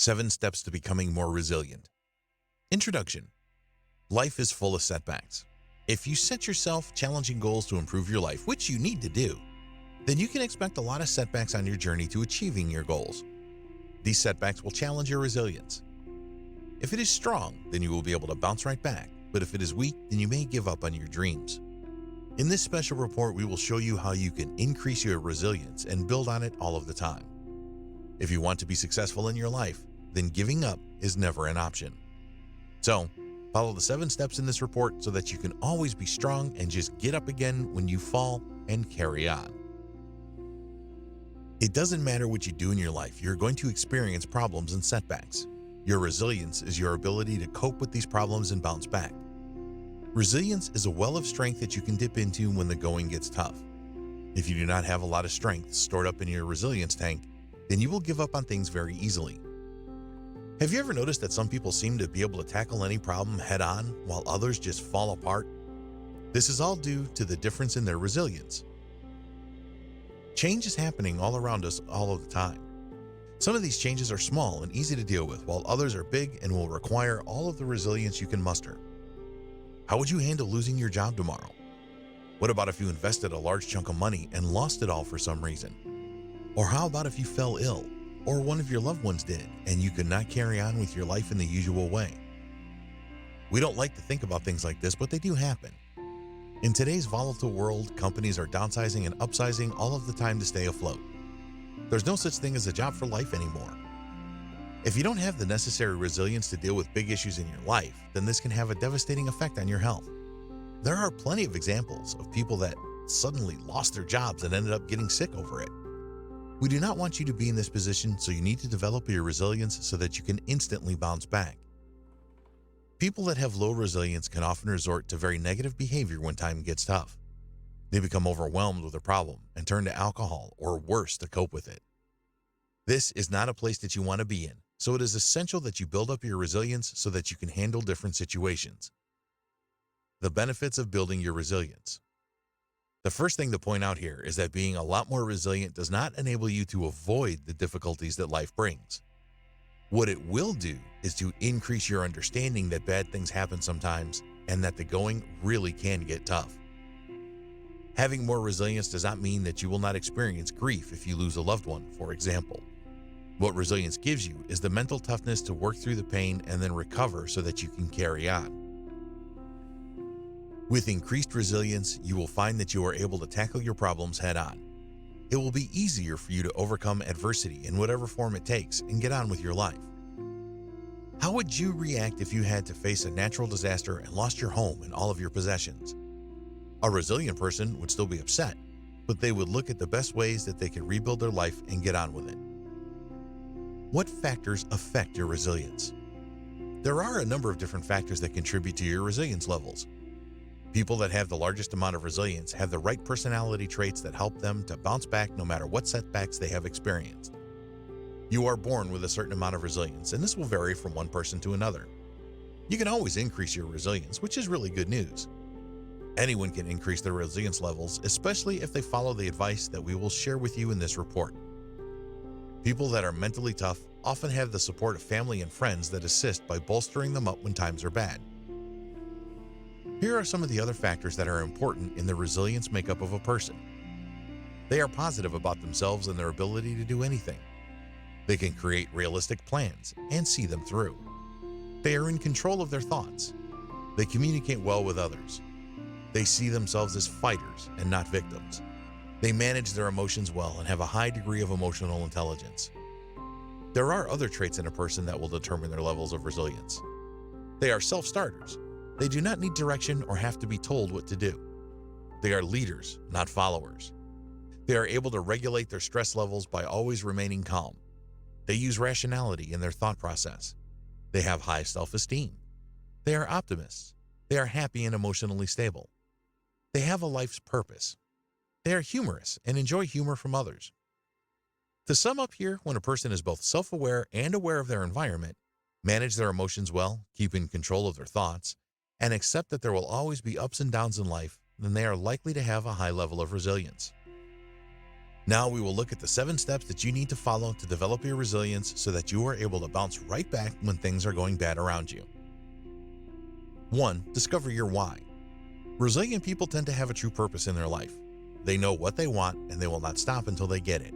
7 Steps to Becoming More Resilient. Introduction. Life is full of setbacks. If you set yourself challenging goals to improve your life, which you need to do, then you can expect a lot of setbacks on your journey to achieving your goals. These setbacks will challenge your resilience. If it is strong, then you will be able to bounce right back, but if it is weak, then you may give up on your dreams. In this special report, we will show you how you can increase your resilience and build on it all of the time. If you want to be successful in your life, then giving up is never an option. So, follow the 7 steps in this report so that you can always be strong and just get up again when you fall and carry on. It doesn't matter what you do in your life, you're going to experience problems and setbacks. Your resilience is your ability to cope with these problems and bounce back. Resilience is a well of strength that you can dip into when the going gets tough. If you do not have a lot of strength stored up in your resilience tank, then you will give up on things very easily. Have you ever noticed that some people seem to be able to tackle any problem head-on while others just fall apart? This is all due to the difference in their resilience. Change is happening all around us all of the time. Some of these changes are small and easy to deal with, while others are big and will require all of the resilience you can muster. How would you handle losing your job tomorrow? What about if you invested a large chunk of money and lost it all for some reason? Or how about if you fell ill, or one of your loved ones did, and you could not carry on with your life in the usual way? We don't like to think about things like this, but they do happen. In today's volatile world, companies are downsizing and upsizing all of the time to stay afloat. There's no such thing as a job for life anymore. If you don't have the necessary resilience to deal with big issues in your life, then this can have a devastating effect on your health. There are plenty of examples of people that suddenly lost their jobs and ended up getting sick over it. We do not want you to be in this position, so you need to develop your resilience so that you can instantly bounce back. People that have low resilience can often resort to very negative behavior when time gets tough. They become overwhelmed with a problem and turn to alcohol or worse to cope with it. This is not a place that you want to be in, so it is essential that you build up your resilience so that you can handle different situations. The benefits of building your resilience. The first thing to point out here is that being a lot more resilient does not enable you to avoid the difficulties that life brings. What it will do is to increase your understanding that bad things happen sometimes and that the going really can get tough. Having more resilience does not mean that you will not experience grief if you lose a loved one, for example. What resilience gives you is the mental toughness to work through the pain and then recover so that you can carry on. With increased resilience, you will find that you are able to tackle your problems head-on. It will be easier for you to overcome adversity in whatever form it takes and get on with your life. How would you react if you had to face a natural disaster and lost your home and all of your possessions? A resilient person would still be upset, but they would look at the best ways that they can rebuild their life and get on with it. What factors affect your resilience? There are a number of different factors that contribute to your resilience levels. People that have the largest amount of resilience have the right personality traits that help them to bounce back no matter what setbacks they have experienced. You are born with a certain amount of resilience, and this will vary from one person to another. You can always increase your resilience, which is really good news. Anyone can increase their resilience levels, especially if they follow the advice that we will share with you in this report. People that are mentally tough often have the support of family and friends that assist by bolstering them up when times are bad. Here are some of the other factors that are important in the resilience makeup of a person. They are positive about themselves and their ability to do anything. They can create realistic plans and see them through. They are in control of their thoughts. They communicate well with others. They see themselves as fighters and not victims. They manage their emotions well and have a high degree of emotional intelligence. There are other traits in a person that will determine their levels of resilience. They are self-starters. They do not need direction or have to be told what to do. They are leaders, not followers. They are able to regulate their stress levels by always remaining calm. They use rationality in their thought process. They have high self-esteem. They are optimists. They are happy and emotionally stable. They have a life's purpose. They are humorous and enjoy humor from others. To sum up here, when a person is both self-aware and aware of their environment, manage their emotions well, keep in control of their thoughts, and accept that there will always be ups and downs in life, then they are likely to have a high level of resilience. Now we will look at the 7 steps that you need to follow to develop your resilience so that you are able to bounce right back when things are going bad around you. 1. Discover your why. Resilient people tend to have a true purpose in their life. They know what they want and they will not stop until they get it.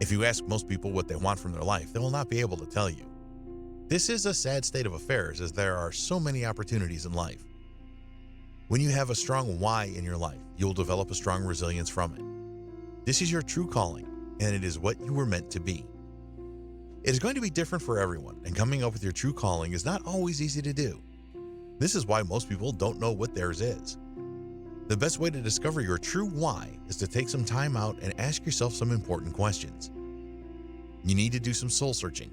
If you ask most people what they want from their life, they will not be able to tell you. This is a sad state of affairs as there are so many opportunities in life. When you have a strong why in your life, you will develop a strong resilience from it. This is your true calling, and it is what you were meant to be. It is going to be different for everyone, and coming up with your true calling is not always easy to do. This is why most people don't know what theirs is. The best way to discover your true why is to take some time out and ask yourself some important questions. You need to do some soul searching,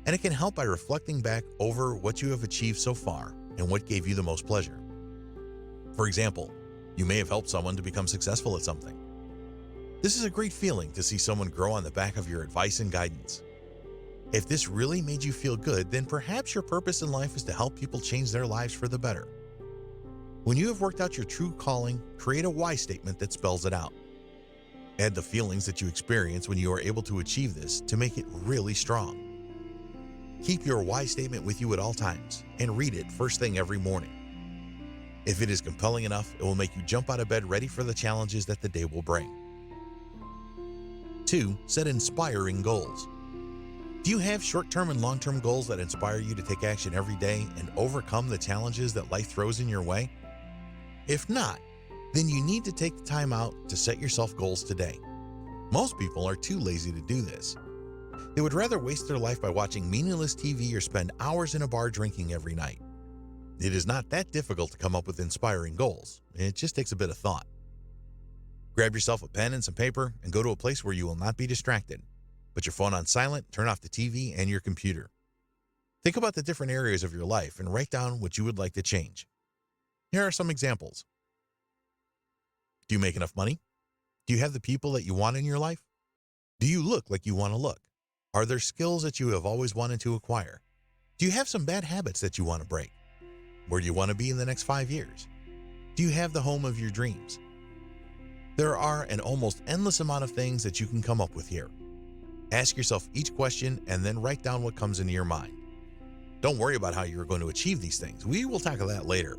and it can help by reflecting back over what you have achieved so far and what gave you the most pleasure. For example, you may have helped someone to become successful at something. This is a great feeling to see someone grow on the back of your advice and guidance. If this really made you feel good, then perhaps your purpose in life is to help people change their lives for the better. When you have worked out your true calling, create a why statement that spells it out. Add the feelings that you experience when you are able to achieve this to make it really strong. Keep your why statement with you at all times and read it first thing every morning. If it is compelling enough, it will make you jump out of bed ready for the challenges that the day will bring. 2. Set inspiring goals. Do you have short-term and long-term goals that inspire you to take action every day and overcome the challenges that life throws in your way? If not, then you need to take the time out to set yourself goals today. Most people are too lazy to do this. They would rather waste their life by watching meaningless TV or spend hours in a bar drinking every night. It is not that difficult to come up with inspiring goals. It just takes a bit of thought. Grab yourself a pen and some paper and go to a place where you will not be distracted. Put your phone on silent, turn off the TV and your computer. Think about the different areas of your life and write down what you would like to change. Here are some examples. Do you make enough money? Do you have the people that you want in your life? Do you look like you want to look? Are there skills that you have always wanted to acquire? Do you have some bad habits that you want to break? Where do you want to be in the next 5 years? Do you have the home of your dreams? There are an almost endless amount of things that you can come up with here. Ask yourself each question and then write down what comes into your mind. Don't worry about how you're going to achieve these things. We will tackle that later.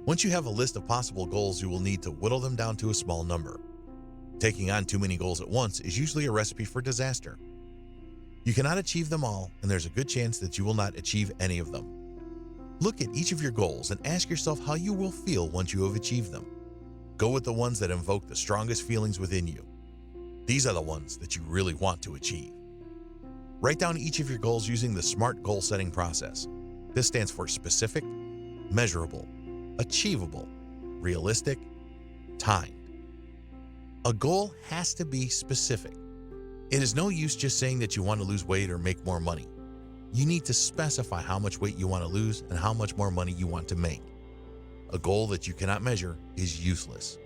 Once you have a list of possible goals, you will need to whittle them down to a small number. Taking on too many goals at once is usually a recipe for disaster. You cannot achieve them all, and there's a good chance that you will not achieve any of them. Look at each of your goals and ask yourself how you will feel once you have achieved them. Go with the ones that invoke the strongest feelings within you. These are the ones that you really want to achieve. Write down each of your goals using the SMART goal setting process. This stands for specific, measurable, achievable, realistic, timed. A goal has to be specific. It is no use just saying that you want to lose weight or make more money. You need to specify how much weight you want to lose and how much more money you want to make. A goal that you cannot measure is useless.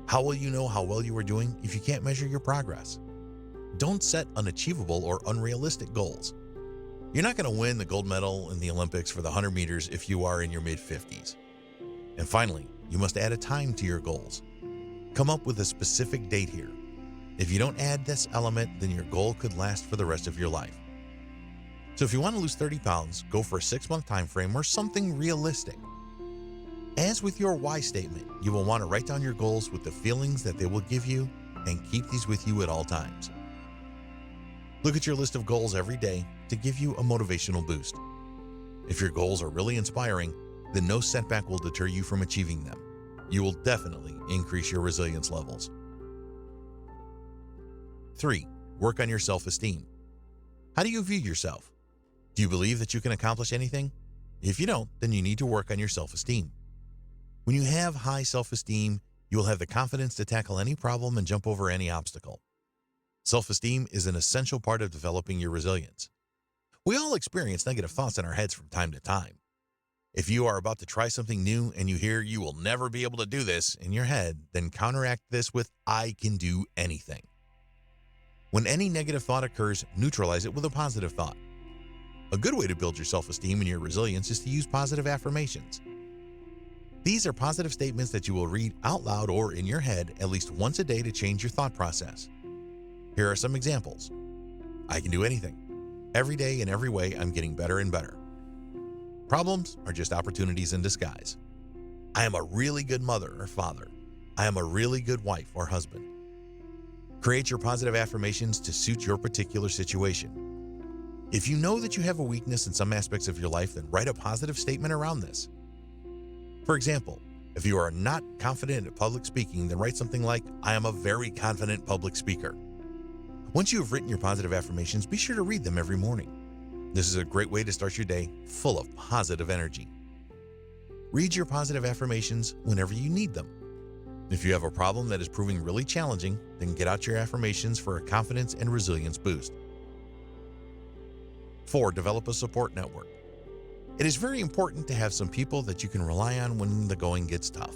How will you know how well you are doing if you can't measure your progress? Don't set unachievable or unrealistic goals. You're not going to win the gold medal in the Olympics for the 100 meters if you are in your mid-50s. And finally, you must add a time to your goals. Come up with a specific date here. If you don't add this element, then your goal could last for the rest of your life. So if you want to lose 30 pounds, go for a 6-month time frame or something realistic. As with your why statement, you will want to write down your goals with the feelings that they will give you and keep these with you at all times. Look at your list of goals every day to give you a motivational boost. If your goals are really inspiring, then no setback will deter you from achieving them. You will definitely increase your resilience levels. 3. Work on your self-esteem. How do you view yourself? Do you believe that you can accomplish anything? If you don't, then you need to work on your self-esteem. When you have high self-esteem, you will have the confidence to tackle any problem and jump over any obstacle. Self-esteem is an essential part of developing your resilience. We all experience negative thoughts in our heads from time to time. If you are about to try something new and you hear you will never be able to do this in your head, then counteract this with I can do anything. When any negative thought occurs, neutralize it with a positive thought. A good way to build your self-esteem and your resilience is to use positive affirmations. These are positive statements that you will read out loud or in your head at least once a day to change your thought process. Here are some examples. I can do anything. Every day in every way, I'm getting better and better. Problems are just opportunities in disguise. I am a really good mother or father. I am a really good wife or husband. Create your positive affirmations to suit your particular situation. If you know that you have a weakness in some aspects of your life, then write a positive statement around this. For example, if you are not confident at public speaking, then write something like, I am a very confident public speaker. Once you have written your positive affirmations, be sure to read them every morning. This is a great way to start your day full of positive energy. Read your positive affirmations whenever you need them. If you have a problem that is proving really challenging, then get out your affirmations for a confidence and resilience boost. 4. Develop a support network. It is very important to have some people that you can rely on when the going gets tough.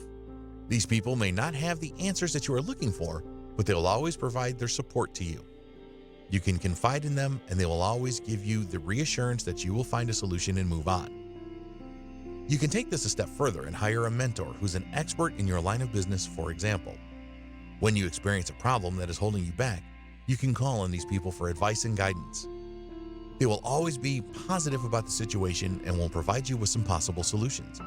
These people may not have the answers that you are looking for, but they will always provide their support to you. You can confide in them, and they will always give you the reassurance that you will find a solution and move on. You can take this a step further and hire a mentor who's an expert in your line of business, for example. When you experience a problem that is holding you back, you can call on these people for advice and guidance. They will always be positive about the situation and will provide you with some possible solutions.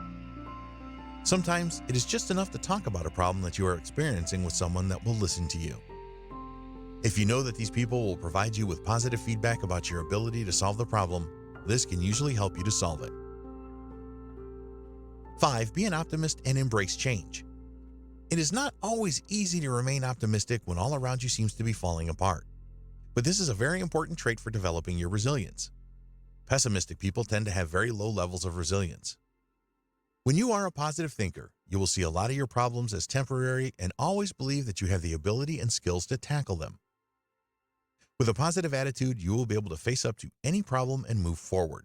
Sometimes it is just enough to talk about a problem that you are experiencing with someone that will listen to you. If you know that these people will provide you with positive feedback about your ability to solve the problem, this can usually help you to solve it. 5. Be an optimist and embrace change. It is not always easy to remain optimistic when all around you seems to be falling apart. But this is a very important trait for developing your resilience. Pessimistic people tend to have very low levels of resilience. When you are a positive thinker, you will see a lot of your problems as temporary and always believe that you have the ability and skills to tackle them. With a positive attitude, you will be able to face up to any problem and move forward.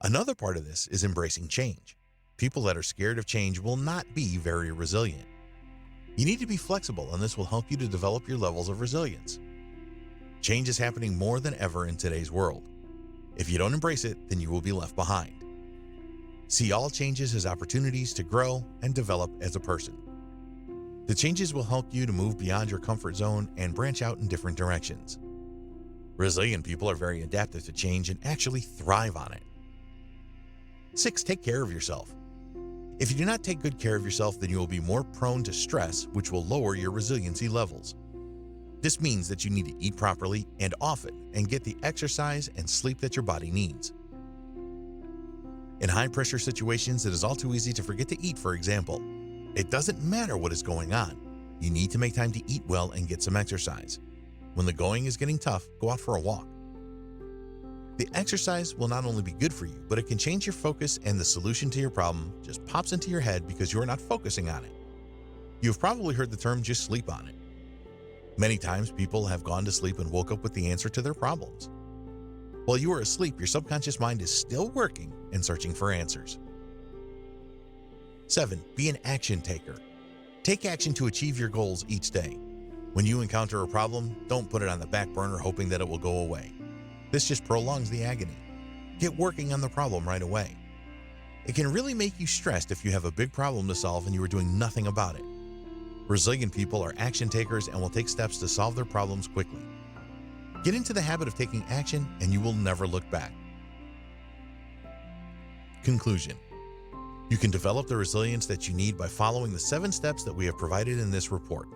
Another part of this is embracing change. People that are scared of change will not be very resilient. You need to be flexible, and this will help you to develop your levels of resilience. Change is happening more than ever in today's world. If you don't embrace it, then you will be left behind. See all changes as opportunities to grow and develop as a person. The changes will help you to move beyond your comfort zone and branch out in different directions. Resilient people are very adaptive to change and actually thrive on it. 6. Take care of yourself. If you do not take good care of yourself, then you will be more prone to stress, which will lower your resiliency levels. This means that you need to eat properly and often and get the exercise and sleep that your body needs. In high-pressure situations, it is all too easy to forget to eat, for example. It doesn't matter what is going on. You need to make time to eat well and get some exercise. When the going is getting tough, go out for a walk. The exercise will not only be good for you, but it can change your focus, and the solution to your problem just pops into your head because you are not focusing on it. You have probably heard the term, just sleep on it. Many times people have gone to sleep and woke up with the answer to their problems. While you are asleep, your subconscious mind is still working and searching for answers. 7. Be an action taker. Take action to achieve your goals each day. When you encounter a problem, don't put it on the back burner hoping that it will go away. This just prolongs the agony. Get working on the problem right away. It can really make you stressed if you have a big problem to solve and you are doing nothing about it. Resilient people are action takers and will take steps to solve their problems quickly. Get into the habit of taking action and you will never look back. Conclusion. You can develop the resilience that you need by following the 7 steps that we have provided in this report.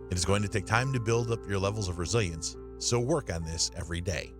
It is going to take time to build up your levels of resilience, so work on this every day.